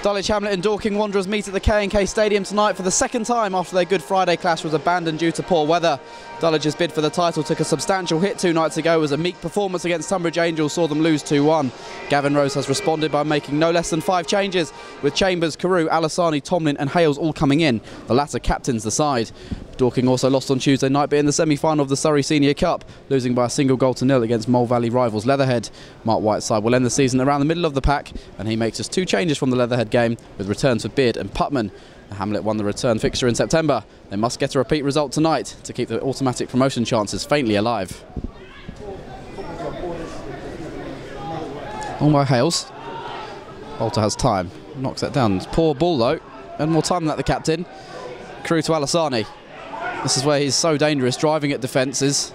Dulwich Hamlet and Dorking Wanderers meet at the KNK Stadium tonight for the second time after their Good Friday clash was abandoned due to poor weather. Dulwich's bid for the title took a substantial hit 2 nights ago as a meek performance against Tunbridge Angels saw them lose 2-1. Gavin Rose has responded by making no less than 5 changes, with Chambers, Carew, Alasani, Tomlin and Hales all coming in. The latter captains the side. Dorking also lost on Tuesday night, but in the semi-final of the Surrey Senior Cup, losing by a single goal to nil against Mole Valley rivals Leatherhead. Mark White's side will end the season around the middle of the pack, and he makes just 2 changes from the Leatherhead game, with returns for Beard and Putman. Hamlet won the return fixture in September. They must get a repeat result tonight to keep the automatic promotion chances faintly alive. On by Hales. Bolter has time, knocks that down. It's poor ball though, and more time than that the captain. Carew to Alasani. This is where he's so dangerous, driving at defences.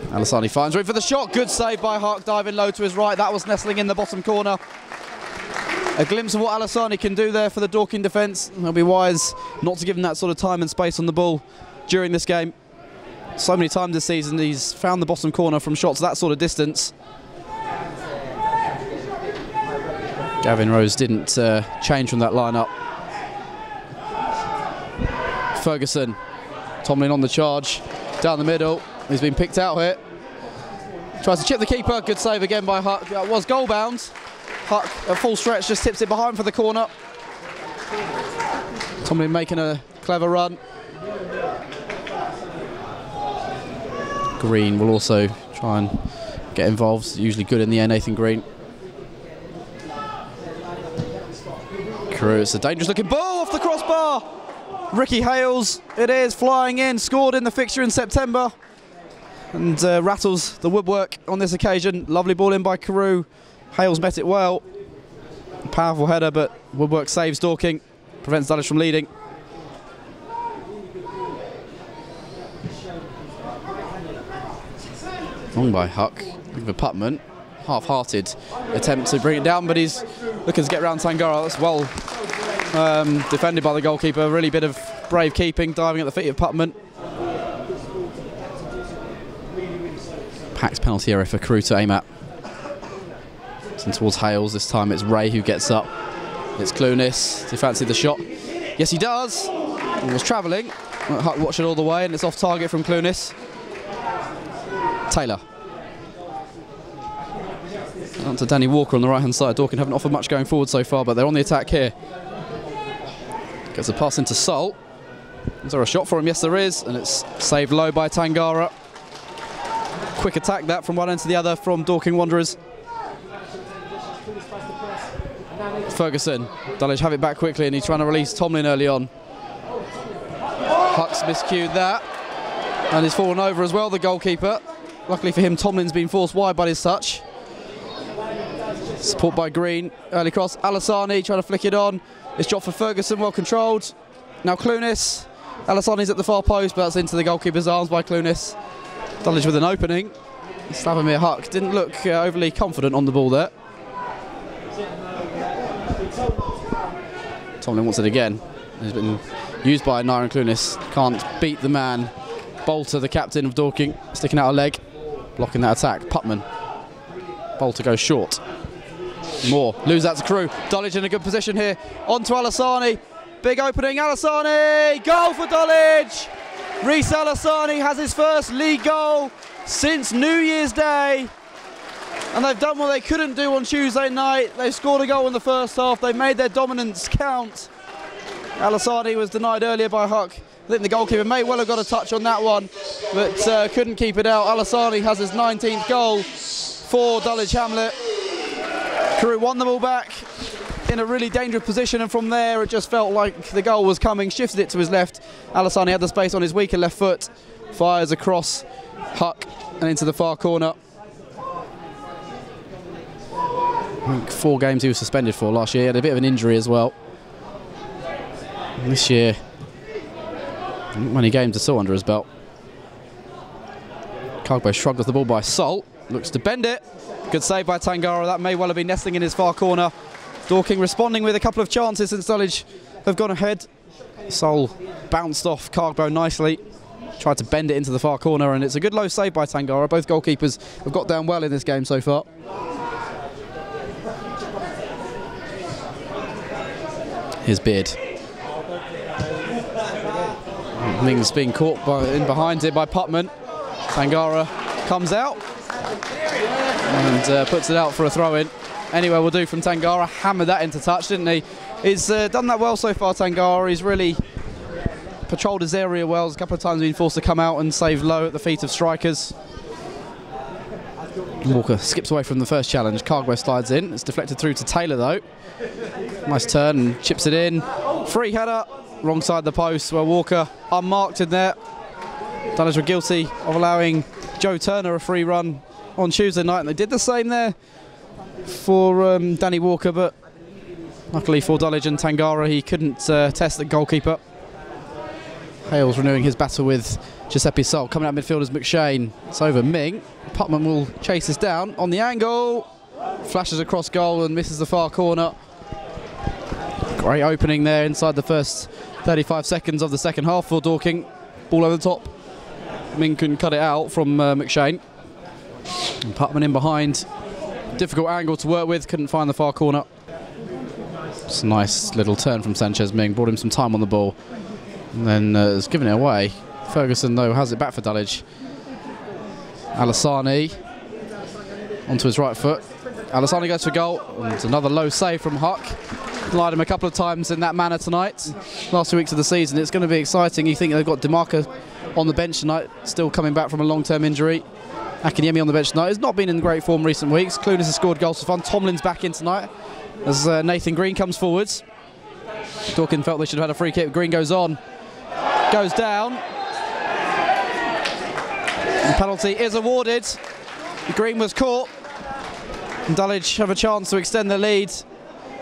Alasani finds room for the shot. Good save by Huck, diving low to his right. That was nestling in the bottom corner. A glimpse of what Alasani can do there for the Dorking defence. They'll be wise not to give him that sort of time and space on the ball during this game. So many times this season he's found the bottom corner from shots that sort of distance. Gavin Rose didn't change from that lineup. Ferguson, Tomlin on the charge, down the middle. He's been picked out here. Tries to chip the keeper. Good save again by Huck. That was goal bound. Huck at full stretch just tips it behind for the corner. Tomlin making a clever run. Green will also try and get involved. Usually good in the air, Nathan Green. Carew, it's a dangerous looking ball off the crossbar. Ricky Hales, it is, flying in, scored in the fixture in September and rattles the woodwork on this occasion. Lovely ball in by Carew. Hales met it well. Powerful header, but woodwork saves Dorking, prevents Dulwich from leading. Long by Huck, looking for Putman. Half-hearted attempt to bring it down, but he's looking to get round Tangara. That's well defended by the goalkeeper. Really bit of brave keeping, diving at the feet of Putman. Packed penalty area for Carew to aim at. And towards Hales, this time it's Ray who gets up. It's Clunis. Does he fancy the shot? Yes, he does. He was travelling. Huck watched it all the way, and it's off target from Clunis. Taylor. On to Danny Walker on the right-hand side. Dorking haven't offered much going forward so far, but they're on the attack here. Gets a pass into Sol. Is there a shot for him? Yes, there is, and it's saved low by Tangara. Quick attack that from one end to the other from Dorking Wanderers. Ferguson. Dulwich have it back quickly, and he's trying to release Tomlin early on. Huck's miscued that, and he's fallen over as well, the goalkeeper. Luckily for him, Tomlin's been forced wide by his touch. Support by Green, early cross, Alasani trying to flick it on. It's dropped for Ferguson, well controlled. Now Clunis, Alasani's at the far post, but that's into the goalkeeper's arms by Clunis. Dulwich with an opening. Slavomir Huck didn't look overly confident on the ball there. Tomlin wants it again. He's been used by Nyron Clunis. Can't beat the man. Bolter, the captain of Dorking, sticking out a leg, blocking that attack. Putman. Bolter goes short. Moore, lose that to Carew. Dulwich in a good position here. On to Alasani. Big opening, Alasani! Goal for Dulwich! Reece Alasani has his first league goal since New Year's Day. And they've done what they couldn't do on Tuesday night. They scored a goal in the first half. They made their dominance count. Alasani was denied earlier by Huck. I think the goalkeeper may well have got a touch on that one, but couldn't keep it out. Alasani has his 19th goal for Dulwich Hamlet. Carew won the ball back in a really dangerous position, and from there it just felt like the goal was coming. Shifted it to his left. Alasani had the space on his weaker left foot. Fires across Huck and into the far corner. I think 4 games he was suspended for last year. He had a bit of an injury as well. And this year, not many games at all under his belt. Cargbo shrugged off the ball by Sol. Looks to bend it. Good save by Tangara. That may well have been nestling in his far corner. Dorking responding with a couple of chances since Dulwich have gone ahead. Sol bounced off Cargbo nicely. Tried to bend it into the far corner, and it's a good low save by Tangara. Both goalkeepers have got down well in this game so far. his beard. Ming's being caught in behind it by Putman. Tangara comes out and puts it out for a throw-in. Anywhere will do from Tangara. Hammered that into touch, didn't he? He's done that well so far, Tangara. He's really patrolled his area well. A couple of times been forced to come out and save low at the feet of strikers. Walker skips away from the first challenge. Cargway slides in. It's deflected through to Taylor though. Nice turn and chips it in. Free header. Wrong side of the post where Walker unmarked in there. Dulwich were guilty of allowing Joe Turner a free run on Tuesday night, and they did the same there for Danny Walker, but luckily for Dulwich and Tangara, he couldn't test the goalkeeper. Hales renewing his battle with Giuseppe Sol. Coming out midfield is McShane. It's over Ming. Putman will chase this down on the angle. Flashes across goal and misses the far corner. Great opening there inside the first 35 seconds of the second half for Dorking. Ball over the top. Ming couldn't cut it out from McShane. And Putman in behind. Difficult angle to work with. Couldn't find the far corner. It's a nice little turn from Sanchez Ming. Brought him some time on the ball. And then has given it away. Ferguson, though, has it back for Dulwich. Alassani onto his right foot. Alassani goes for goal. And another low save from Huck. Lied him a couple of times in that manner tonight. Last 2 weeks of the season. It's going to be exciting. You think they've got DeMarco on the bench tonight, still coming back from a long-term injury. Akiniemi on the bench tonight. Has not been in great form recent weeks. Clunas has scored goals for fun. Tomlin's back in tonight as Nathan Green comes forwards. Dorking felt they should have had a free kick. Green goes on. Goes down. The penalty is awarded. Green was caught. And Dulwich have a chance to extend the lead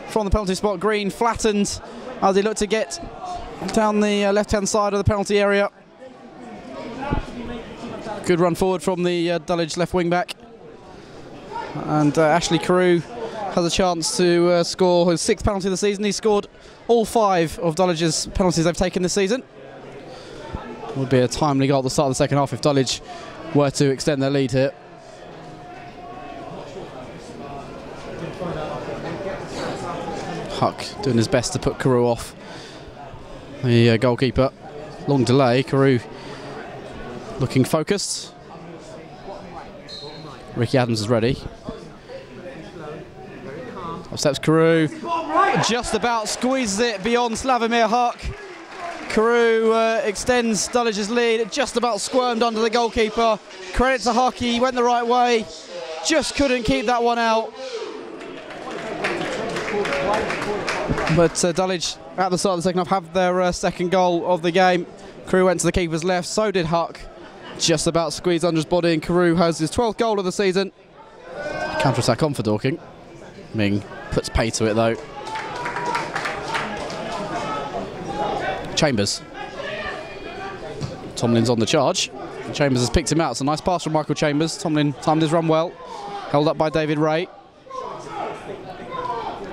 from the penalty spot. Green flattened as he looked to get down the left-hand side of the penalty area. Good run forward from the Dulwich left wing-back. And Ashley Carew has a chance to score his 6th penalty of the season. He scored all 5 of Dulwich's penalties they've taken this season. Would be a timely goal at the start of the second half if Dulwich were to extend their lead here. Huck doing his best to put Carew off the goalkeeper. Long delay. Carew looking focused. Ricky Adams is ready. Up steps Carew. Just about squeezes it beyond Slavomir Huck. Carew extends Dulwich's lead. Just about squirmed under the goalkeeper. Credit to Huck, he went the right way. Just couldn't keep that one out. But Dulwich at the start of the second half have their second goal of the game. Carew went to the keeper's left, so did Huck. Just about squeezed under his body, and Carew has his 12th goal of the season. Counter-attack on for Dorking. Ming puts pay to it though. Chambers. Tomlin's on the charge. Chambers has picked him out. It's a nice pass from Michael Chambers. Tomlin timed his run well. Held up by David Ray.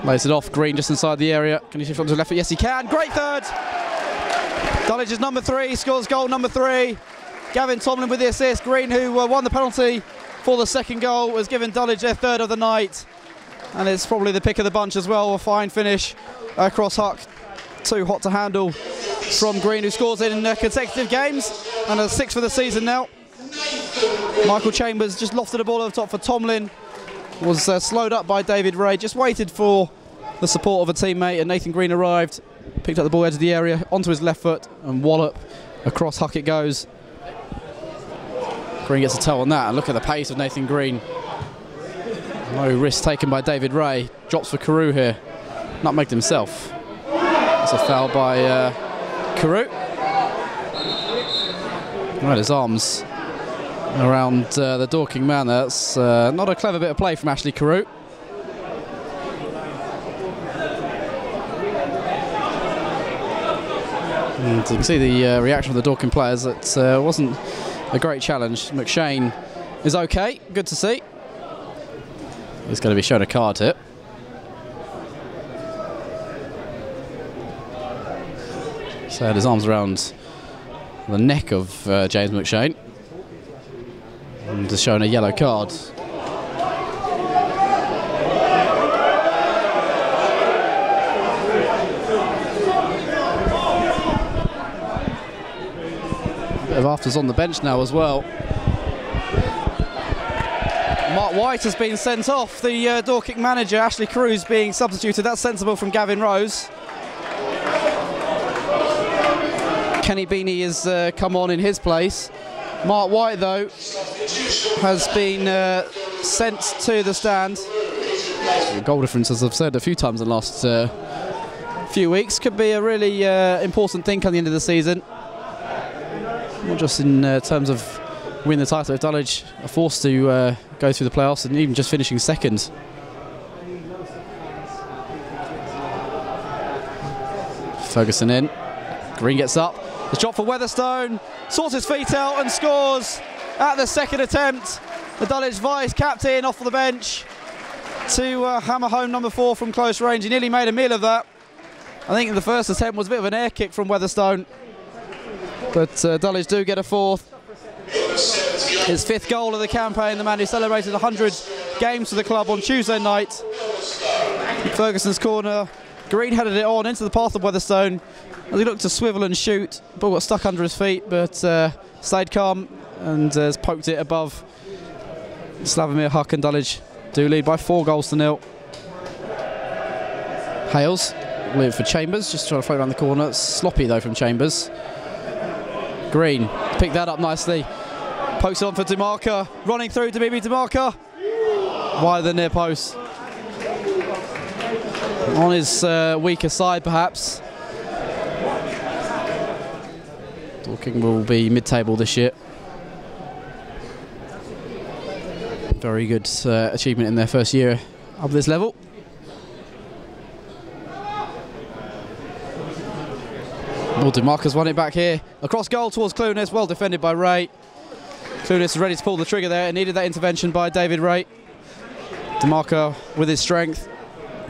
Lays it off. Green just inside the area. Can he shift onto the left foot? Yes, he can. Great third. Dulwich is number 3. Scores goal number 3. Gavin Tomlin with the assist. Green, who won the penalty for the second goal, was given Dulwich their 3rd of the night. And it's probably the pick of the bunch as well. A fine finish across Huck. Too hot to handle from Green, who scores in consecutive games and a 6th for the season now. Michael Chambers just lofted the ball over the top for Tomlin. Was slowed up by David Ray. Just waited for the support of a teammate, and Nathan Green arrived. Picked up the ball edge of the area onto his left foot and wallop across Huck it goes. Green gets a toe on that, and look at the pace of Nathan Green. No risk taken by David Ray. Drops for Carew here. Nutmegged himself. That's a foul by Carew. Right, his arms around the Dorking man there. That's not a clever bit of play from Ashley Carew. And you can see the reaction of the Dorking players. It wasn't a great challenge. McShane is okay, good to see. He's going to be shown a card here. So had his arms around the neck of James McShane. And is shown a yellow card. of afters on the bench now as well. Mark White has been sent off. The Dorking manager, Ashley Cruz, being substituted. That's sensible from Gavin Rose. Kenny Beanie has come on in his place. Mark White, though, has been sent to the stand. Goal difference, as I've said a few times in the last few weeks, could be a really important thing come the end of the season. Not just in terms of winning the title, if Dulwich are forced to go through the playoffs and even just finishing second. Ferguson in. Green gets up. The shot for Weatherstone. Sorts his feet out and scores at the second attempt. The Dulwich vice captain off the bench to hammer home number 4 from close range. He nearly made a meal of that. I think the first attempt was a bit of an air kick from Weatherstone, but Dulwich do get a 4th. His 5th goal of the campaign, the man who celebrated 100 games for the club on Tuesday night. Ferguson's corner. Green headed it on into the path of Weatherstone as he looked to swivel and shoot. Ball got stuck under his feet, but stayed calm and has poked it above. Slavomir Huck and Dulwich do lead by 4-0. Hales waiting for Chambers, just trying to float around the corner. It's sloppy though from Chambers. Green picked that up nicely. Pokes it on for DeMarca, running through to Bibi DeMarca. Wide the near post. On his weaker side, perhaps. Dorking will be mid-table this year. Very good achievement in their first year up this level. Well, DeMarca's won it back here. Across goal towards Clunas, well defended by Ray. Clunas is ready to pull the trigger there. It needed that intervention by David Ray. DeMarca with his strength,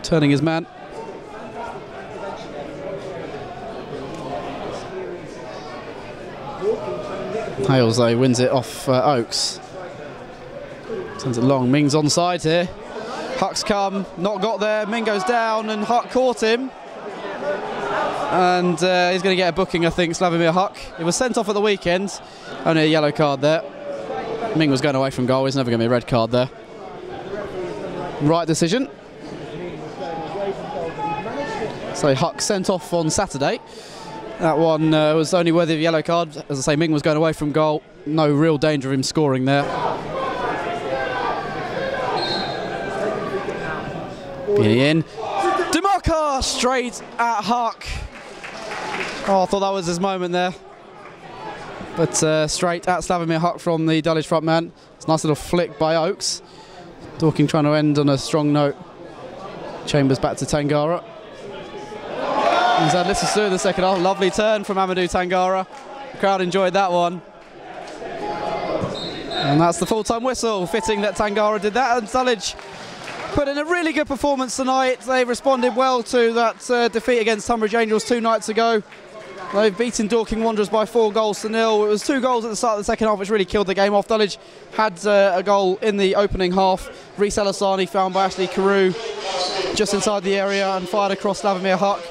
turning his man. Hales, though, wins it off Oakes. Sends it long. Ming's onside here. Huck's come, not got there. Ming goes down and Huck caught him. And he's going to get a booking, I think, Slavomir Huck. It was sent off at the weekend. Only a yellow card there. Ming was going away from goal. There's never going to be a red card there. Right decision. So Huck sent off on Saturday. That one was only worthy of a yellow card. As I say, Ming was going away from goal. No real danger of him scoring there. Beanie in. DeMarca straight at Huck. Oh, I thought that was his moment there. But straight at Slavomir Huck from the Dulwich front man. It's a nice little flick by Oakes. Dorking trying to end on a strong note. Chambers back to Tangara. He's had little to do in the second half. Lovely turn from Amadou Tangara. The crowd enjoyed that one. And that's the full-time whistle. Fitting that Tangara did that. And Dulwich put in a really good performance tonight. They responded well to that defeat against Tunbridge Angels 2 nights ago. They've beaten Dorking Wanderers by 4-0. It was 2 goals at the start of the second half, which really killed the game off. Dulwich had a goal in the opening half. Reece Alasani found by Ashley Carew just inside the area and fired across Slavomir Huck.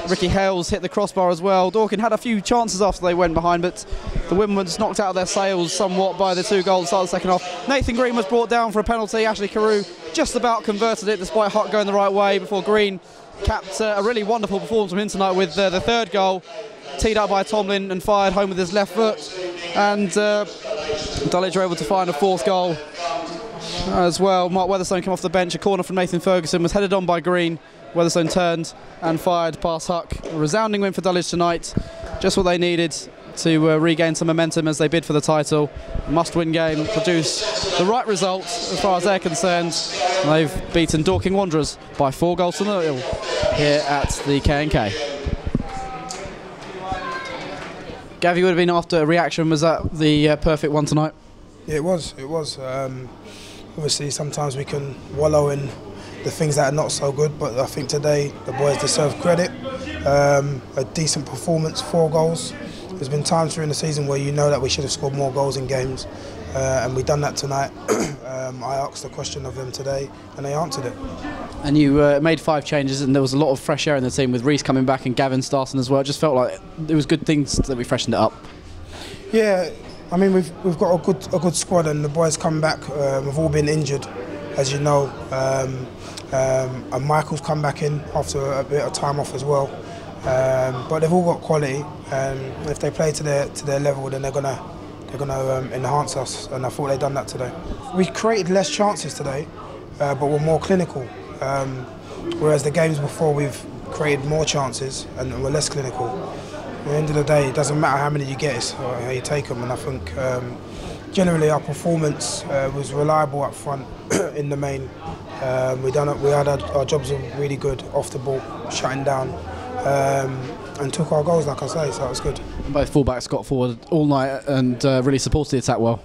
Ricky Hales hit the crossbar as well. Dorking had a few chances after they went behind, but the Wimbledons knocked out of their sails somewhat by the 2 goals at the start of the second half. Nathan Green was brought down for a penalty. Ashley Carew just about converted it despite Huck going the right way before Green capped a really wonderful performance from him tonight with the 3rd goal. Teed up by Tomlin and fired home with his left foot. And Dulwich were able to find a 4th goal as well. Mark Weatherstone came off the bench. A corner from Nathan Ferguson was headed on by Green. Weatherstone turned and fired past Huck. A resounding win for Dulwich tonight. Just what they needed to regain some momentum as they bid for the title. Must-win game, produce the right result as far as they're concerned. They've beaten Dorking Wanderers by 4-0 here at the KNK. Gav, you would have been after a reaction. Was that the perfect one tonight? Yeah, it was. Obviously, sometimes we can wallow in the things that are not so good, but I think today the boys deserve credit. A decent performance, 4 goals. There's been times during the season where you know that we should have scored more goals in games, and we've done that tonight. I asked the question of them today, and they answered it. And you made 5 changes, and there was a lot of fresh air in the team with Reece coming back and Gavin starting as well. It just felt like it was good things that we freshened it up. Yeah, I mean we've got a good squad, and the boys come back. We've all been injured, as you know, and Michael's come back in after a bit of time off as well. But they've all got quality, and if they play to their level, then they're gonna enhance us. And I thought they've done that today. We created less chances today, but we're more clinical. Whereas the games before, we've created more chances and we're less clinical. At the end of the day, it doesn't matter how many you get, it's how you take them. And I think generally our performance was reliable up front in the main. We had our jobs were really good off the ball, shutting down, and took our goals, like I say, so that was good. Both fullbacks got forward all night and really supported the attack well.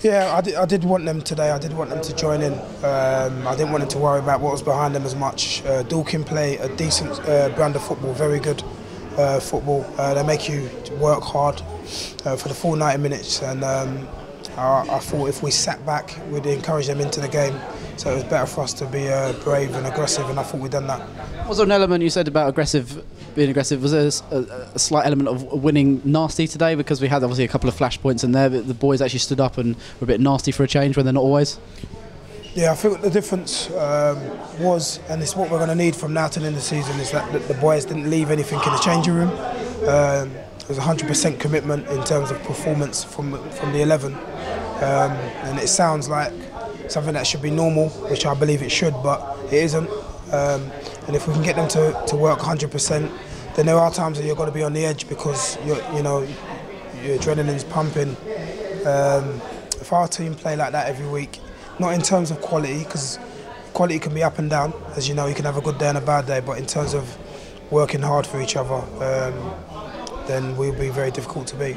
Yeah, I did want them today. I did want them to join in. I didn't want them to worry about what was behind them as much. Dorking play a decent brand of football, very good football. They make you work hard for the full 90 minutes, and I thought if we sat back, we'd encourage them into the game. So it was better for us to be brave and aggressive, and I thought we'd done that. Was there an element you said about being aggressive? Was there a slight element of winning nasty today? Because we had obviously a couple of flashpoints in there, but the boys actually stood up and were a bit nasty for a change when they're not always. Yeah, I think the difference was, and it's what we're going to need from now till the end of the season, is that the boys didn't leave anything in the changing room. It was 100% commitment in terms of performance from the 11, and it sounds like something that should be normal, which I believe it should, but it isn't. And if we can get them to work 100%, then there are times that you've got to be on the edge because your adrenaline's pumping. If our team play like that every week, not in terms of quality, because quality can be up and down, as you know, you can have a good day and a bad day, but in terms of working hard for each other, then we'll be very difficult to beat.